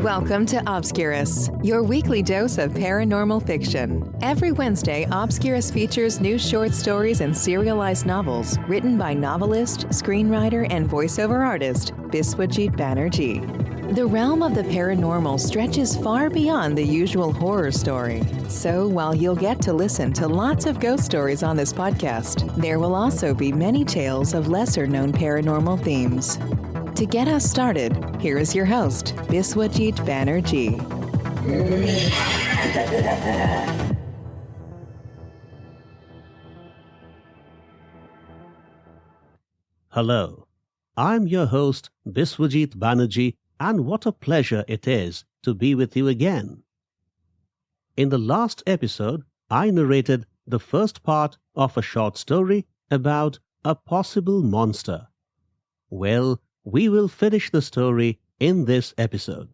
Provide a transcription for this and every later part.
Welcome to Obscurus, your weekly dose of paranormal fiction. Every Wednesday, Obscurus features new short stories and serialized novels written by novelist, screenwriter, and voiceover artist Biswajit Banerjee. The realm of the paranormal stretches far beyond the usual horror story. So while you'll get to listen to lots of ghost stories on this podcast, there will also be many tales of lesser-known paranormal themes. To get us started, here is your host, Biswajit Banerjee. Hello, I'm your host, Biswajit Banerjee, and what a pleasure it is to be with you again. In the last episode, I narrated the first part of a short story about a possible monster. Well, we will finish the story in this episode.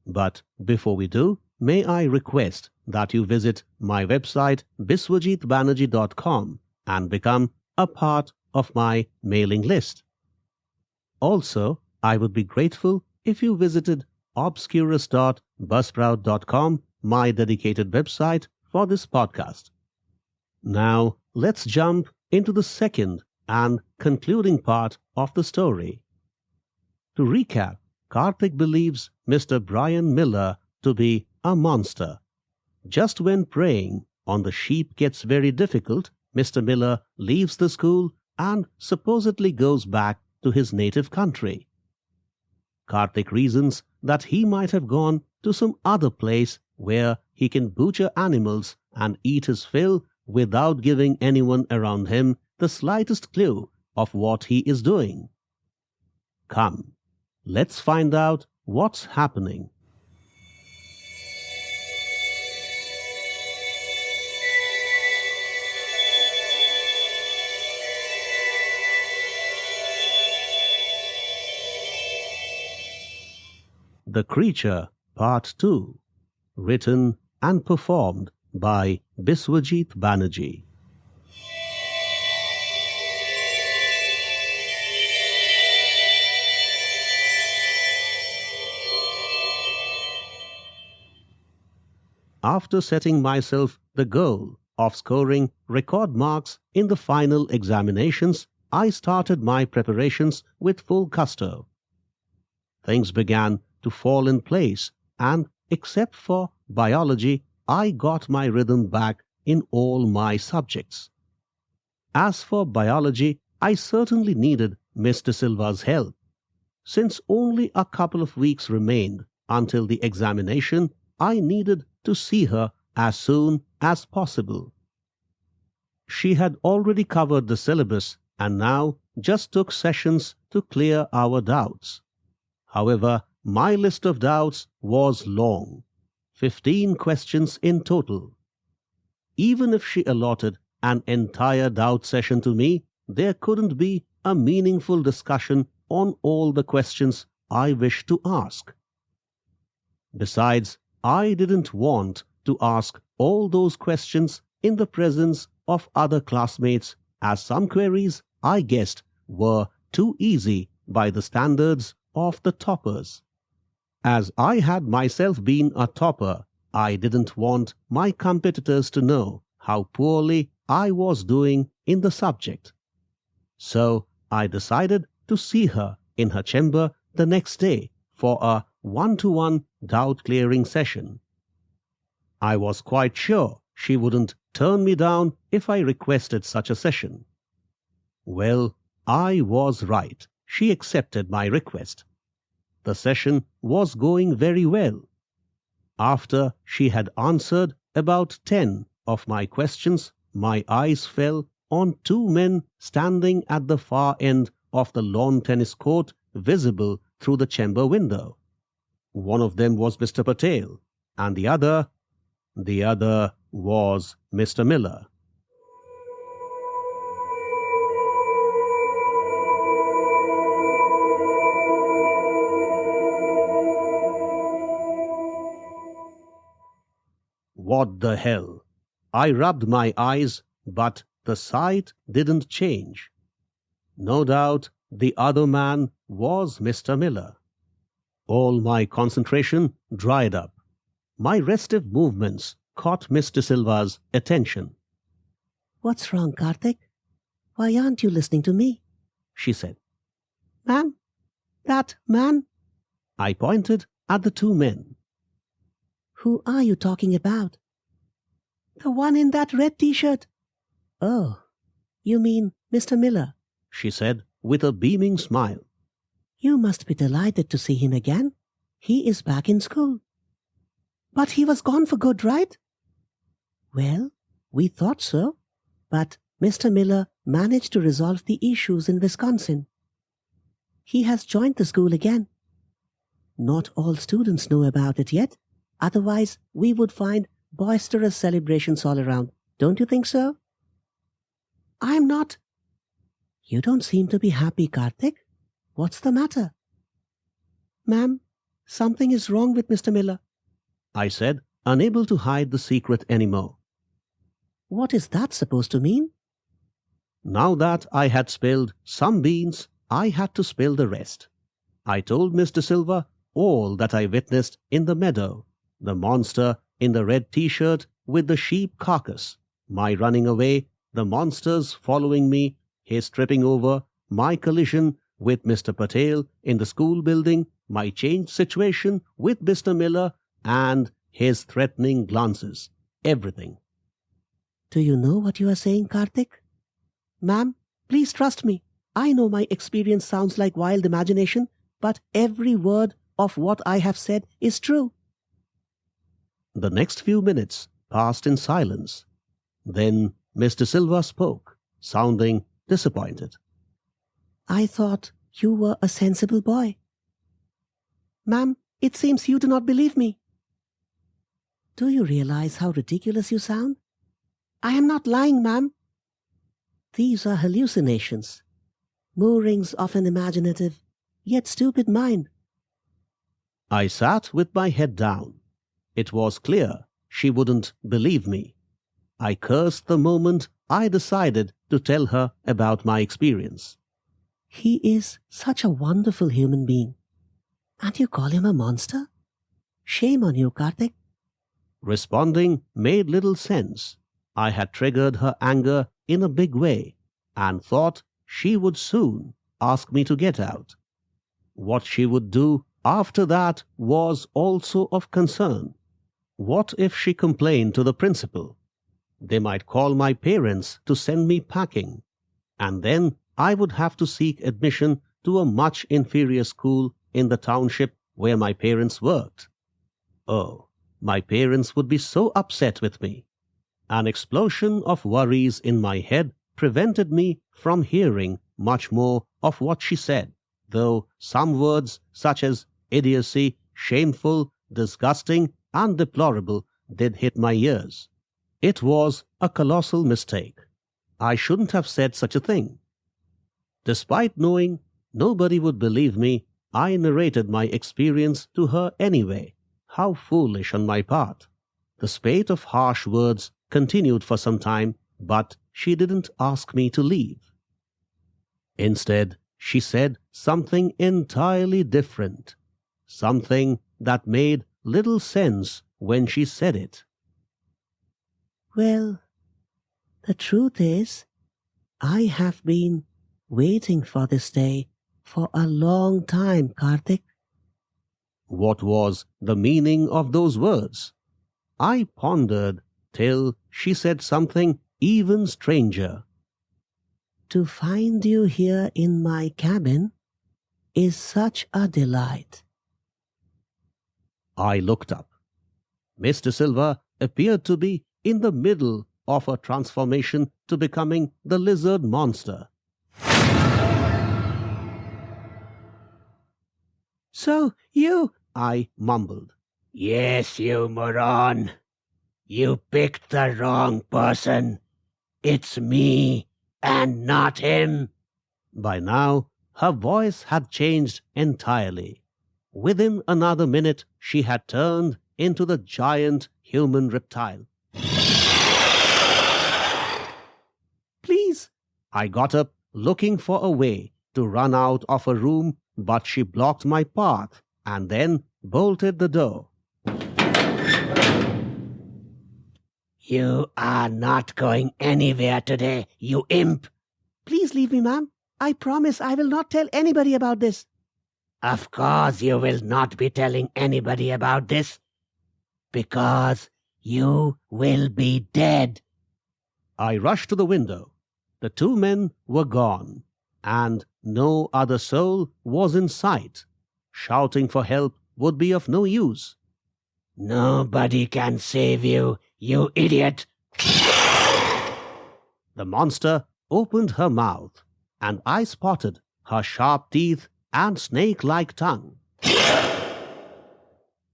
But before we do, may I request that you visit my website biswajitbanerjee.com and become a part of my mailing list. Also, I would be grateful if you visited obscurus.buzzsprout.com, my dedicated website for this podcast. Now, let's jump into the second and concluding part of the story. To recap, Kartik believes Mr. Brian Miller to be a monster. Just when preying on the sheep gets very difficult, Mr. Miller leaves the school and supposedly goes back to his native country. Kartik reasons that he might have gone to some other place where he can butcher animals and eat his fill without giving anyone around him the slightest clue of what he is doing. Come, let's find out what's happening. The Creature, Part 2, written and performed by Biswajit Banerjee. After setting myself the goal of scoring record marks in the final examinations, I started my preparations with full gusto. Things began to fall in place, and except for biology, I got my rhythm back in all my subjects. As for biology, I certainly needed Mr. Silva's help. Since only a couple of weeks remained until the examination, I needed to see her as soon as possible. She had already covered the syllabus and now just took sessions to clear our doubts. However, my list of doubts was long, 15 questions in total. Even if she allotted an entire doubt session to me, there couldn't be a meaningful discussion on all the questions I wished to ask. Besides, I didn't want to ask all those questions in the presence of other classmates, as some queries, I guessed, were too easy by the standards of the toppers. As I had myself been a topper, I didn't want my competitors to know how poorly I was doing in the subject. So I decided to see her in her chamber the next day for a one-to-one doubt-clearing session. I was quite sure she wouldn't turn me down if I requested such a session. Well, I was right. She accepted my request. The session was going very well. After she had answered about 10 of my questions, my eyes fell on two men standing at the far end of the lawn tennis court, visible through the chamber window. One of them was Mr. Patel, and the other was Mr. Miller. What the hell? I rubbed my eyes, but the sight didn't change. No doubt the other man was Mr. Miller. All my concentration dried up. My restive movements caught Miss De Silva's attention. "What's wrong, Kartik? Why aren't you listening to me?" she said. "Ma'am, that man." I pointed at the two men. "Who are you talking about?" "The one in that red t-shirt." "Oh, you mean Mr. Miller," she said with a beaming smile. "You must be delighted to see him again. He is back in school." "But he was gone for good, right?" "Well, we thought so, but Mr. Miller managed to resolve the issues in Wisconsin. He has joined the school again. Not all students know about it yet, otherwise we would find boisterous celebrations all around. Don't you think so?" "I'm not." "You don't seem to be happy, Kartik. What's the matter?" "Ma'am, something is wrong with Mr. Miller," I said, unable to hide the secret anymore. "What is that supposed to mean?" Now that I had spilled some beans, I had to spill the rest. I told Miss De Silva all that I witnessed in the meadow, the monster in the red t-shirt with the sheep carcass, my running away, the monsters following me, his tripping over, my collision with Mr. Patel in the school building, my changed situation with Mr. Miller, and his threatening glances. Everything. "Do you know what you are saying, Kartik?" "Ma'am, please trust me. I know my experience sounds like wild imagination, but every word of what I have said is true." The next few minutes passed in silence. Then Mr. Silva spoke, sounding disappointed. "I thought you were a sensible boy." "Ma'am, it seems you do not believe me." "Do you realize how ridiculous you sound?" "I am not lying, ma'am." "These are hallucinations, moorings of an imaginative, yet stupid mind." I sat with my head down. It was clear she wouldn't believe me. I cursed the moment I decided to tell her about my experience. "He is such a wonderful human being, and you call him a monster? Shame on you, Kartik." Responding made little sense. I had triggered her anger in a big way and thought she would soon ask me to get out. What she would do after that was also of concern. What if she complained to the principal? They might call my parents to send me packing, and then I would have to seek admission to a much inferior school in the township where my parents worked. Oh, my parents would be so upset with me. An explosion of worries in my head prevented me from hearing much more of what she said, though some words such as idiocy, shameful, disgusting, and deplorable did hit my ears. It was a colossal mistake. I shouldn't have said such a thing. Despite knowing nobody would believe me, I narrated my experience to her anyway. How foolish on my part. The spate of harsh words continued for some time, but she didn't ask me to leave. Instead, she said something entirely different, something that made little sense when she said it. "Well, the truth is, I have been waiting for this day for a long time, Kartik." What was the meaning of those words? I pondered till she said something even stranger. "To find you here in my cabin is such a delight." I looked up. Mr. Silva appeared to be in the middle of a transformation to becoming the lizard monster. "So you—" I mumbled. "Yes, you moron. You picked the wrong person. It's me, and not him." By now, her voice had changed entirely. Within another minute, she had turned into the giant human reptile. "Please." I got up, looking for a way to run out of her room, but she blocked my path and then bolted the door. You are not going anywhere today, you imp. Please leave me, ma'am. I promise I will not tell anybody about this. Of course you will not be telling anybody about this, because you will be dead. I rushed to the window. The two men were gone, and no other soul was in sight. Shouting for help would be of no use. Nobody can save you, you idiot. The monster opened her mouth, and I spotted her sharp teeth and snake-like tongue.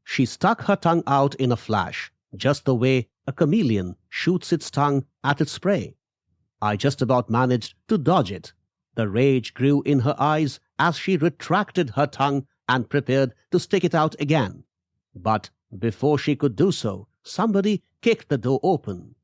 She stuck her tongue out in a flash, just the way a chameleon shoots its tongue at its prey. I just about managed to dodge it. The rage grew in her eyes as she retracted her tongue and prepared to stick it out again. But before she could do so, somebody kicked the door open.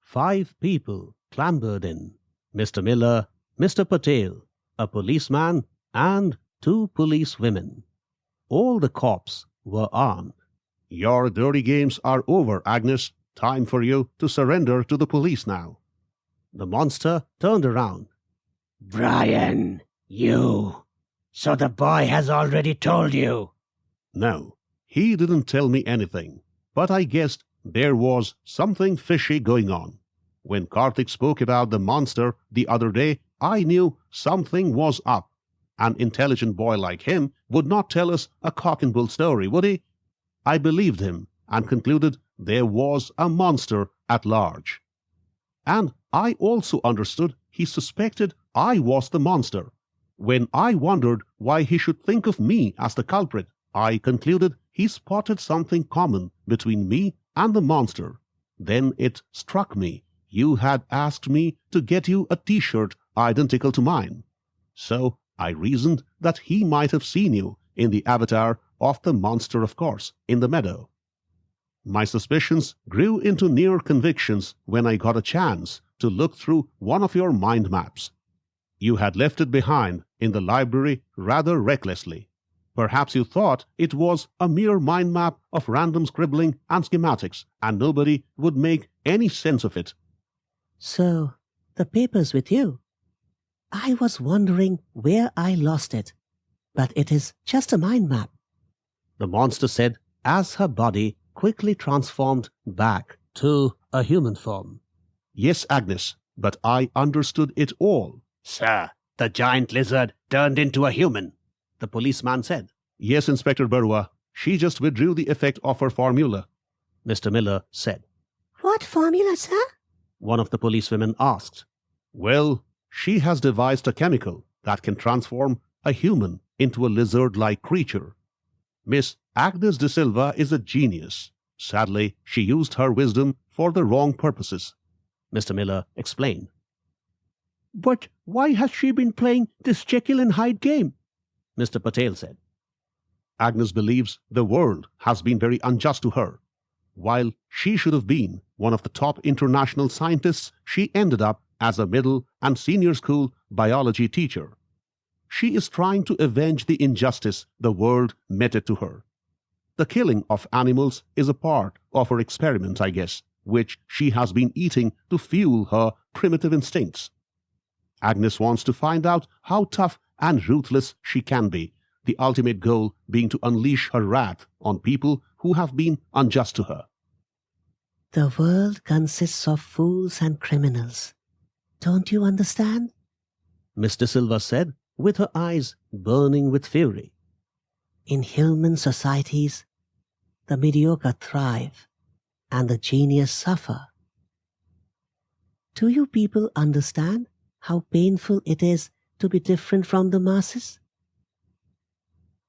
Five people clambered in: Mr. Miller, Mr. Patel, a policeman, and two policewomen. All the cops were armed. Your dirty games are over, Agnes. Time for you to surrender to the police now. The monster turned around. Brian, you. So the boy has already told you. No, he didn't tell me anything, but I guessed there was something fishy going on. When Kartik spoke about the monster the other day, I knew something was up. An intelligent boy like him would not tell us a cock-and-bull story, would he? I believed him and concluded there was a monster at large. And I also understood he suspected I was the monster. When I wondered why he should think of me as the culprit, I concluded he spotted something common between me and the monster. Then it struck me you had asked me to get you a t-shirt identical to mine. So I reasoned that he might have seen you in the avatar of the monster, of course, in the meadow. My suspicions grew into near convictions when I got a chance to look through one of your mind maps. You had left it behind in the library rather recklessly. Perhaps you thought it was a mere mind map of random scribbling and schematics, and nobody would make any sense of it. So, the paper's with you. I was wondering where I lost it, but it is just a mind map. The monster said as her body quickly transformed back to a human form. Yes, Agnes, but I understood it all. Sir, the giant lizard turned into a human, the policeman said. Yes, Inspector Barua, she just withdrew the effect of her formula, Mr. Miller said. What formula, sir? One of the policewomen asked. Well, she has devised a chemical that can transform a human into a lizard-like creature. Miss Agnes de Silva is a genius. Sadly, she used her wisdom for the wrong purposes, Mr. Miller explained. But why has she been playing this Jekyll and Hyde game? Mr. Patel said. Agnes believes the world has been very unjust to her. While she should have been one of the top international scientists, she ended up as a middle and senior school biology teacher. She is trying to avenge the injustice the world meted to her. The killing of animals is a part of her experiment, I guess, which she has been eating to fuel her primitive instincts. Agnes wants to find out how tough and ruthless she can be, the ultimate goal being to unleash her wrath on people who have been unjust to her. The world consists of fools and criminals. Don't you understand? Miss De Silva said, with her eyes burning with fury. In human societies, the mediocre thrive and the genius suffer. Do you people understand how painful it is to be different from the masses?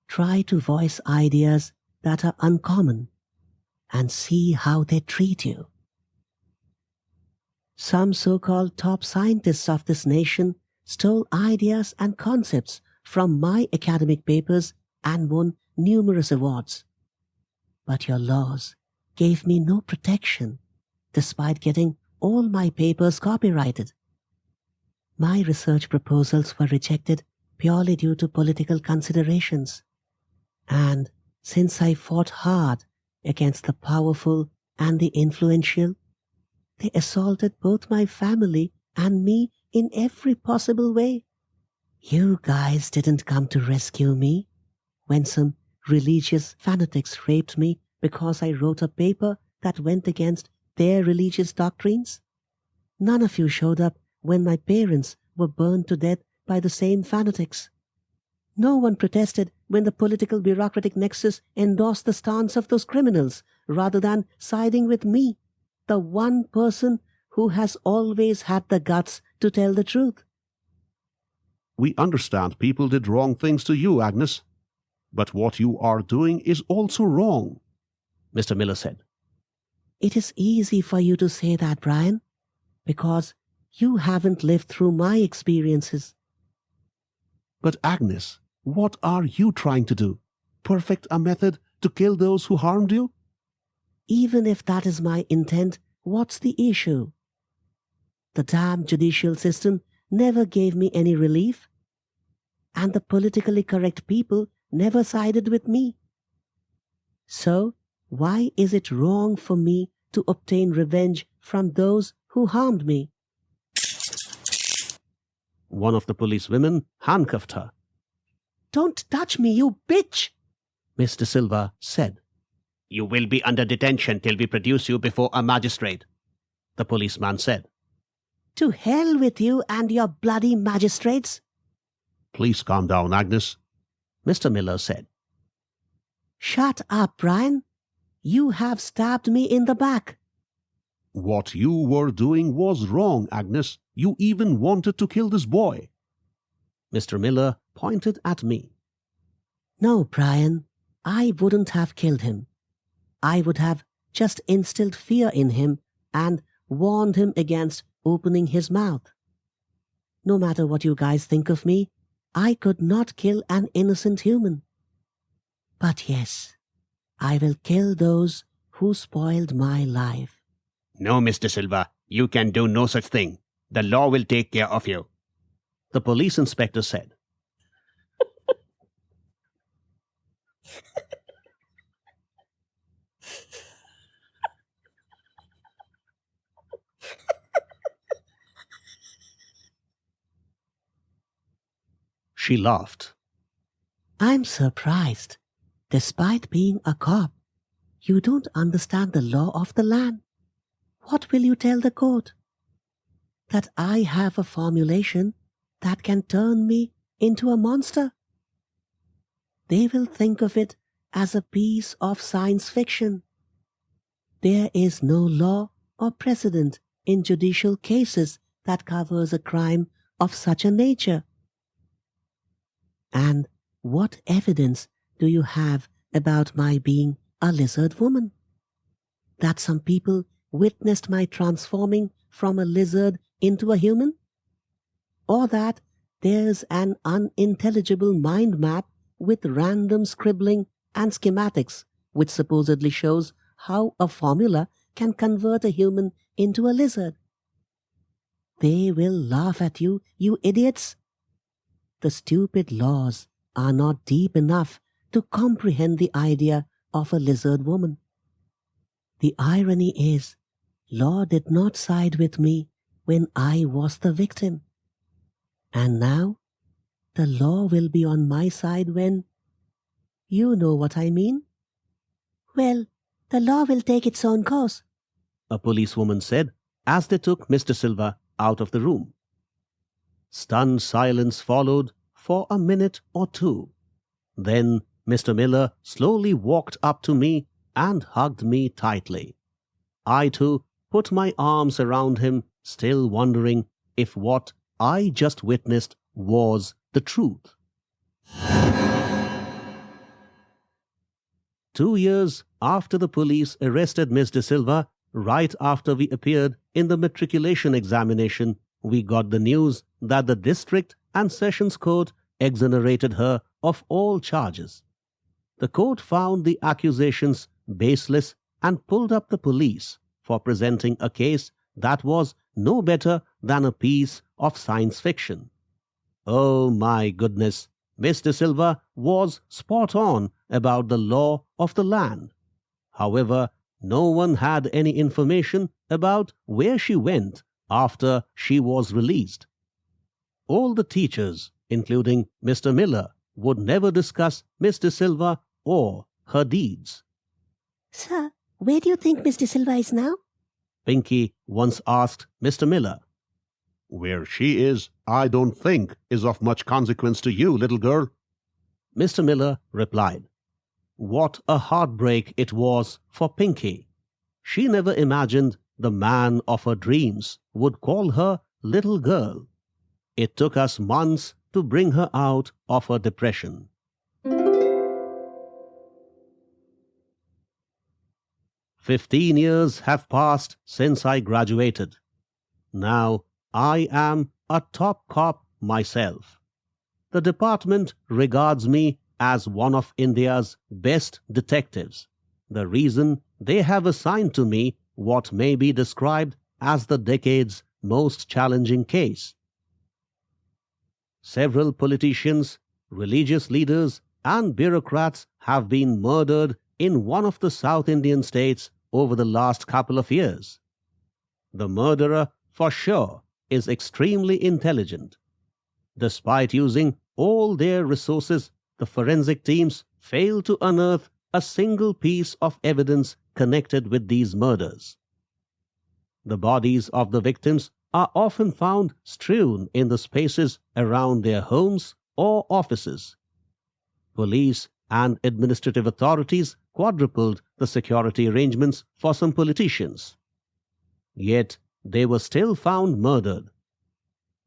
Try to voice ideas that are uncommon and see how they treat you. Some so-called top scientists of this nation stole ideas and concepts from my academic papers and won numerous awards. But your laws gave me no protection, despite getting all my papers copyrighted. My research proposals were rejected purely due to political considerations. And since I fought hard against the powerful and the influential, they assaulted both my family and me in every possible way. You guys didn't come to rescue me when some religious fanatics raped me because I wrote a paper that went against their religious doctrines. None of you showed up when my parents were burned to death by the same fanatics. No one protested when the political bureaucratic nexus endorsed the stance of those criminals rather than siding with me, the one person who has always had the guts to tell the truth. We understand people did wrong things to you, Agnes. But what you are doing is also wrong, Mr. Miller said. It is easy for you to say that, Brian, because you haven't lived through my experiences. But Agnes, what are you trying to do? Perfect a method to kill those who harmed you? Even if that is my intent, what's the issue? The damn judicial system never gave me any relief, and the politically correct people never sided with me. So, why is it wrong for me to obtain revenge from those who harmed me? One of the policewomen handcuffed her. Don't touch me, you bitch! Mr. Silva said. You will be under detention till we produce you before a magistrate, The policeman said. To hell with you and your bloody magistrates! Please calm down, Agnes. Mr. Miller said. Shut up, Brian. You have stabbed me in the back. What you were doing was wrong, Agnes. You even wanted to kill this boy. Mr. Miller pointed at me. No, Brian, I wouldn't have killed him. I would have just instilled fear in him and warned him against opening his mouth. No matter what you guys think of me, I could not kill an innocent human. But yes, I will kill those who spoiled my life. No, Mr. Silva, you can do no such thing. The law will take care of you, The police inspector said. She laughed. I'm surprised. Despite being a cop, you don't understand the law of the land. What will you tell the court? That I have a formulation that can turn me into a monster? They will think of it as a piece of science fiction. There is no law or precedent in judicial cases that covers a crime of such a nature. And what evidence do you have about my being a lizard woman? That some people witnessed my transforming from a lizard into a human? Or that there's an unintelligible mind map with random scribbling and schematics which supposedly shows how a formula can convert a human into a lizard? They will laugh at you, you idiots. The stupid laws are not deep enough to comprehend the idea of a lizard woman. The irony is, law did not side with me when I was the victim. And now, the law will be on my side when... You know what I mean? Well, the law will take its own course, A policewoman said as they took Mr. Silva out of the room. Stunned silence followed for a minute or two. Then Mr. Miller slowly walked up to me and hugged me tightly. I too put my arms around him, still wondering if what I just witnessed was the truth. 2 years after the police arrested Miss De Silva, right after we appeared in the matriculation examination, we got the news that the district and sessions court exonerated her of all charges. The court found the accusations baseless and pulled up the police for presenting a case that was no better than a piece of science fiction. Oh my goodness, Miss De Silva was spot on about the law of the land. However, no one had any information about where she went after she was released. All the teachers, including Mr. Miller, would never discuss Miss De Silva or her deeds. Sir, where do you think Miss De Silva is now? Pinky once asked Mr. Miller. Where she is, I don't think is of much consequence to you, little girl. Mr. Miller replied. What a heartbreak it was for Pinky. She never imagined the man of her dreams would call her little girl. It took us months to bring her out of her depression. "15 years have passed since I graduated. Now I am a top cop myself. The department regards me as one of India's best detectives. The reason they have assigned to me what may be described as the decade's most challenging case. Several politicians, religious leaders, and bureaucrats have been murdered in one of the South Indian states over the last couple of years. The murderer, for sure, is extremely intelligent. Despite using all their resources, the forensic teams failed to unearth a single piece of evidence connected with these murders. The bodies of the victims are often found strewn in the spaces around their homes or offices. Police and administrative authorities quadrupled the security arrangements for some politicians. Yet they were still found murdered.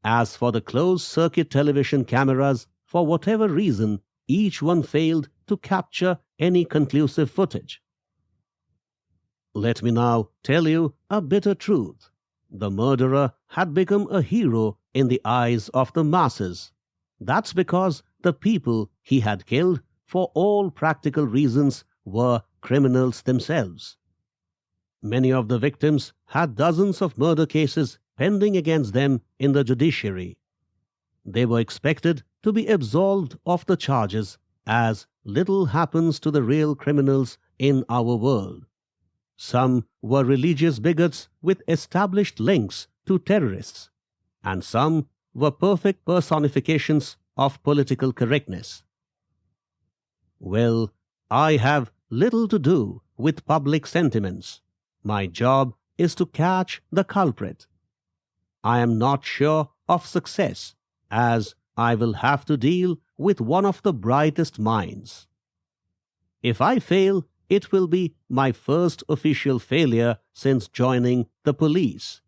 As for the closed-circuit television cameras, for whatever reason, each one failed to capture any conclusive footage. Let me now tell you a bitter truth. The murderer had become a hero in the eyes of the masses. That's because the people he had killed, for all practical reasons, were criminals themselves. Many of the victims had dozens of murder cases pending against them in the judiciary. They were expected to be absolved of the charges, as little happens to the real criminals in our world. Some were religious bigots with established links to terrorists, and some were perfect personifications of political correctness. Well, I have little to do with public sentiments. My job is to catch the culprit. I am not sure of success, as I will have to deal with one of the brightest minds. If I fail, it will be my first official failure since joining the police.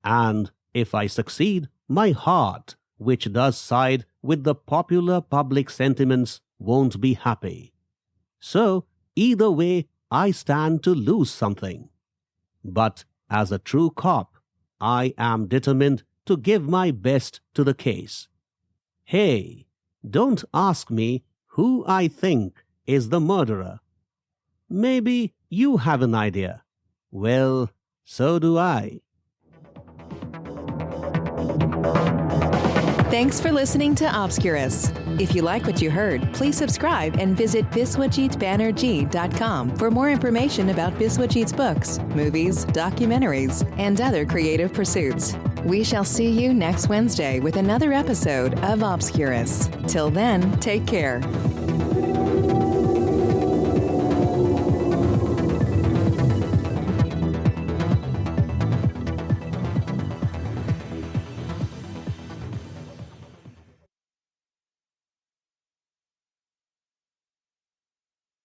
And if I succeed, my heart, which does side with the popular public sentiments, won't be happy. So, either way, I stand to lose something. But as a true cop, I am determined to give my best to the case. Hey, don't ask me who I think is the murderer. Maybe you have an idea. Well, so do I. Thanks for listening to Obscurus. If you like what you heard, please subscribe and visit biswajitbanerjee.com for more information about Biswajit's books, movies, documentaries, and other creative pursuits. We shall see you next Wednesday with another episode of Obscurus. Till then, take care.